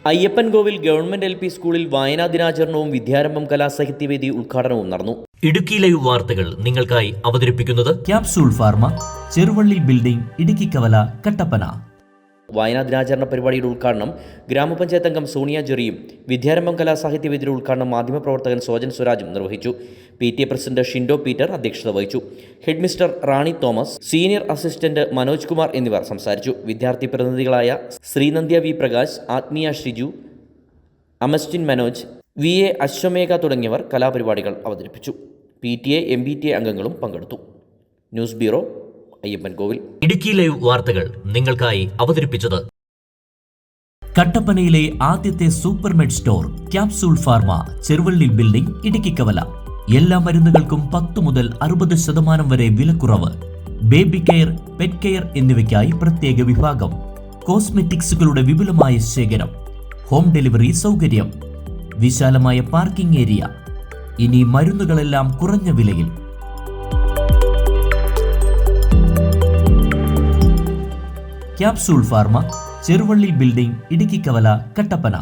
Ayyappancoil government LP സ്കൂളിൽ വായനാ ദിനാചരണവും വിദ്യാരംഭം കലാസാഹിത്യവേദി ഉദ്ഘാടനവും നടന്നു. ഇടുക്കി ലൈവ് വാർത്തകൾ നിങ്ങൾക്കായി അവതരിപ്പിക്കുന്നത് capsule pharma, Cheruvally building, Idukki കവല, കട്ടപ്പന. വായനാ ദിനാചരണ പരിപാടിയുടെ ഉദ്ഘാടനം ഗ്രാമപഞ്ചായത്ത് അംഗം സോണിയ ജെറിയും വിദ്യാരംഭം കലാസാഹിത്യവേദിയുടെ ഉദ്ഘാടനം മാധ്യമപ്രവർത്തകൻ സോജൻ സ്വരാജും നിർവഹിച്ചു. PTA പ്രസിഡന്റ് ഷിൻഡോ പീറ്റർ അധ്യക്ഷത വഹിച്ചു. Head mister Rani Thomas, senior assistant Manoj Kumar എന്നിവർ സംസാരിച്ചു. വിദ്യാർത്ഥി പ്രതിനിധികളായ ശ്രീനന്ദ്യ വി പ്രകാശ്, ആത്മീയ ഷിജു, അമസ്റ്റിൻ മനോജ്, VA അശ്വമേഘ തുടങ്ങിയവർ കലാപരിപാടികൾ അവതരിപ്പിച്ചു. PTA MPTA അംഗങ്ങളും പങ്കെടുത്തു. News bureau, Ayyappancoil. Idukki live വാർത്തകൾ നിങ്ങൾക്കായി അവതരിപ്പിച്ചത് കട്ടപ്പനയിലെ ആദ്യത്തെ Supermed store capsule pharma, Cheruvally building, Idukki കവല. എല്ലാ മരുന്നുകൾക്കും 10 മുതൽ 60% വരെ വിലക്കുറവ്. ബേബി കെയർ, പെറ്റ് കെയർ എന്നിവയ്ക്കായി പ്രത്യേക വിഭാഗം. കോസ്മെറ്റിക്സുകളുടെ വിപുലമായ ശേഖരം. ഹോം ഡെലിവറി സൗകര്യം. വിശാലമായ പാർക്കിംഗ് ഏരിയ. ഇനി മരുന്നുകളെല്ലാം കുറഞ്ഞ വിലയിൽ. Capsule pharma, Cheruvally building, Idukki കവല, കട്ടപ്പന.